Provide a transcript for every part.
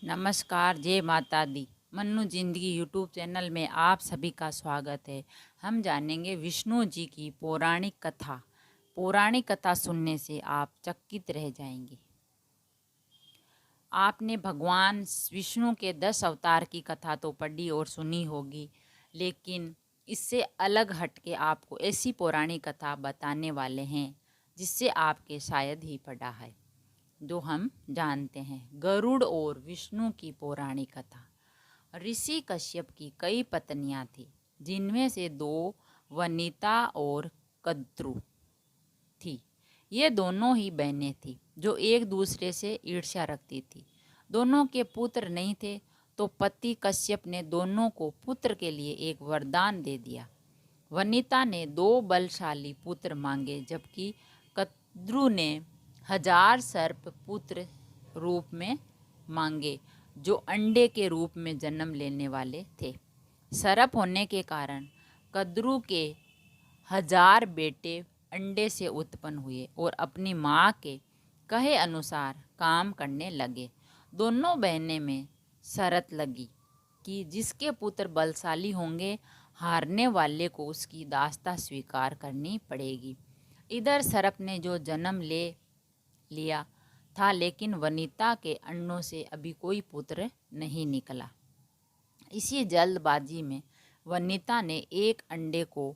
नमस्कार, जय माता दी। मन्नू जिंदगी यूट्यूब चैनल में आप सभी का स्वागत है। हम जानेंगे विष्णु जी की पौराणिक कथा। पौराणिक कथा सुनने से आप चकित रह जाएंगे। आपने भगवान विष्णु के 10 अवतार की कथा तो पढ़ी और सुनी होगी, लेकिन इससे अलग हटके आपको ऐसी पौराणिक कथा बताने वाले हैं जिससे आपके शायद ही पढ़ा है, जो हम जानते हैं। गरुड़ और विष्णु की पौराणिक कथा। ऋषि कश्यप की कई पत्नियां थीं, जिनमें से 2 वनिता और कद्रु थी। ये दोनों ही बहनें थीं जो एक दूसरे से ईर्ष्या रखती थी। दोनों के पुत्र नहीं थे, तो पति कश्यप ने दोनों को पुत्र के लिए एक वरदान दे दिया। वनिता ने 2 बलशाली पुत्र मांगे, जबकि कद्रु ने 1000 सर्प पुत्र रूप में मांगे, जो अंडे के रूप में जन्म लेने वाले थे। सर्प होने के कारण कद्रु के 1000 बेटे अंडे से उत्पन्न हुए और अपनी माँ के कहे अनुसार काम करने लगे। दोनों बहनें में शर्त लगी कि जिसके पुत्र बलशाली होंगे, हारने वाले को उसकी दास्ता स्वीकार करनी पड़ेगी। इधर सर्प ने जो जन्म ले लिया था, लेकिन वनिता के अंडों से अभी कोई पुत्र नहीं निकला। इसी जल्दबाजी में वनिता ने एक अंडे को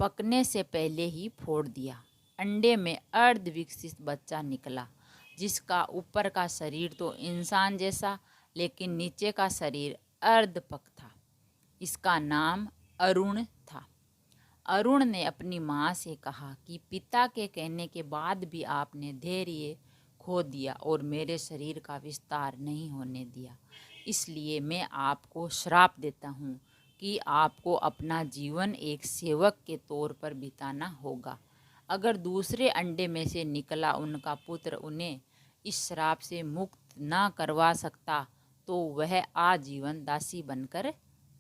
पकने से पहले ही फोड़ दिया। अंडे में अर्ध विकसित बच्चा निकला, जिसका ऊपर का शरीर तो इंसान जैसा, लेकिन नीचे का शरीर अर्धपक था। इसका नाम अरुण था। अरुण ने अपनी माँ से कहा कि पिता के कहने के बाद भी आपने धैर्य खो दिया और मेरे शरीर का विस्तार नहीं होने दिया। इसलिए मैं आपको श्राप देता हूँ कि आपको अपना जीवन एक सेवक के तौर पर बिताना होगा। अगर दूसरे अंडे में से निकला उनका पुत्र उन्हें इस श्राप से मुक्त ना करवा सकता, तो वह आजीवन दासी बनकर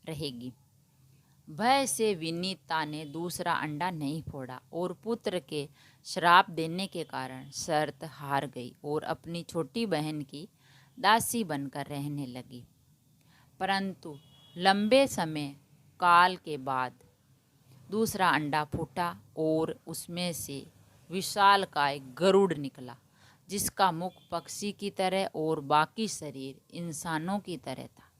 रहेगी। भय से विनीता ने दूसरा अंडा नहीं फोड़ा और पुत्र के श्राप देने के कारण शर्त हार गई और अपनी छोटी बहन की दासी बनकर रहने लगी। परंतु लंबे समय काल के बाद दूसरा अंडा फूटा और उसमें से विशालकाय गरुड़ निकला, जिसका मुख पक्षी की तरह और बाकी शरीर इंसानों की तरह था।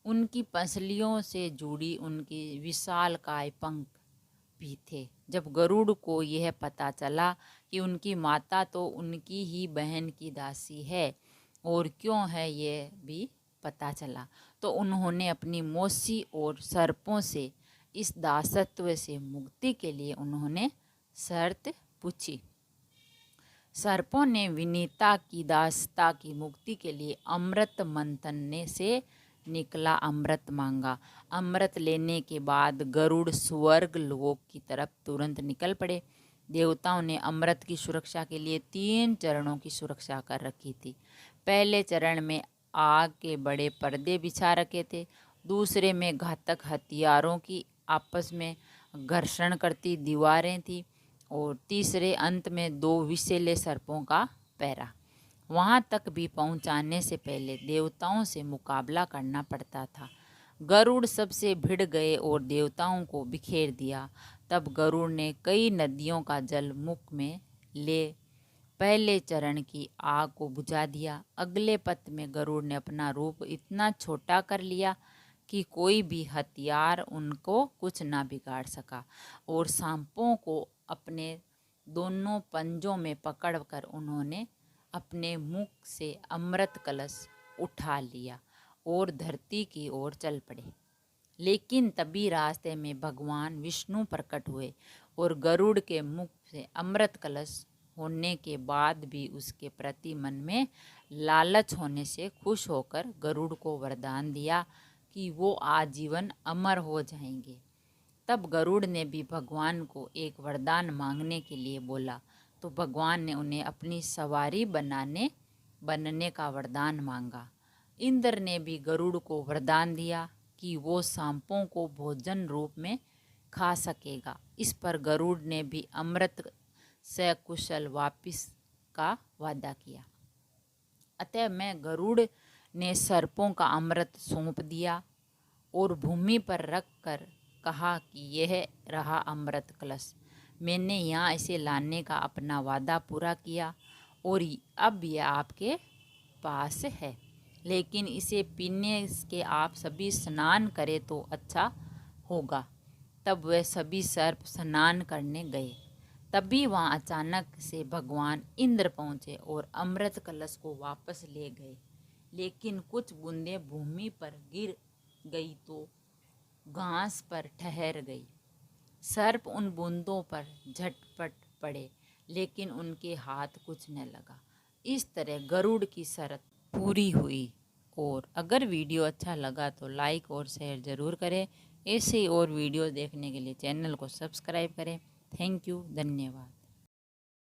उनकी पसलियों से जुड़ी उनकी विशालकाय पंख भी थे। जब गरुड़ को यह पता चला कि उनकी माता तो उनकी ही बहन की दासी है, और क्यों है यह भी पता चला, तो उन्होंने अपनी मौसी और सर्पों से इस दासत्व से मुक्ति के लिए उन्होंने शर्त पूछी। सर्पों ने विनीता की दासता की मुक्ति के लिए अमृत मंथन से निकला अमृत मांगा। अमृत लेने के बाद गरुड़ स्वर्ग लोक की तरफ तुरंत निकल पड़े। देवताओं ने अमृत की सुरक्षा के लिए 3 चरणों की सुरक्षा कर रखी थी। पहले चरण में आग के बड़े पर्दे बिछा रखे थे, दूसरे में घातक हथियारों की आपस में घर्षण करती दीवारें थी, और तीसरे अंत में 2 विषैले सर्पों का पहरा। वहां तक भी पहुंचाने से पहले देवताओं से मुकाबला करना पड़ता था। गरुड़ सबसे भिड़ गए और देवताओं को बिखेर दिया। तब गरुड़ ने कई नदियों का जल मुख में ले पहले चरण की आग को बुझा दिया। अगले पथ में गरुड़ ने अपना रूप इतना छोटा कर लिया कि कोई भी हथियार उनको कुछ ना बिगाड़ सका, और सांपों को अपने दोनों पंजों में पकड़कर उन्होंने अपने मुख से अमृत कलश उठा लिया और धरती की ओर चल पड़े। लेकिन तभी रास्ते में भगवान विष्णु प्रकट हुए और गरुड़ के मुख से अमृत कलश होने के बाद भी उसके प्रति मन में लालच होने से खुश होकर गरुड़ को वरदान दिया कि वो आजीवन अमर हो जाएंगे। तब गरुड़ ने भी भगवान को एक वरदान मांगने के लिए बोला, तो भगवान ने उन्हें अपनी सवारी बनने का वरदान मांगा। इंद्र ने भी गरुड़ को वरदान दिया कि वो सांपों को भोजन रूप में खा सकेगा। इस पर गरुड़ ने भी अमृत सकुशल वापिस का वादा किया। अतः मैं गरुड़ ने सर्पों का अमृत सौंप दिया और भूमि पर रख कर कहा कि यह रहा अमृत कलश। मैंने यहाँ इसे लाने का अपना वादा पूरा किया और अब यह आपके पास है, लेकिन इसे पीने के आप सभी स्नान करें तो अच्छा होगा। तब वे सभी सर्प स्नान करने गए। तभी वहाँ अचानक से भगवान इंद्र पहुँचे और अमृत कलश को वापस ले गए, लेकिन कुछ बूंदें भूमि पर गिर गई तो घास पर ठहर गई। सर्प उन बूंदों पर झटपट पड़े, लेकिन उनके हाथ कुछ न लगा। इस तरह गरुड़ की शर्त पूरी हुई। और अगर वीडियो अच्छा लगा तो लाइक और शेयर ज़रूर करें। ऐसे ही और वीडियो देखने के लिए चैनल को सब्सक्राइब करें। थैंक यू, धन्यवाद।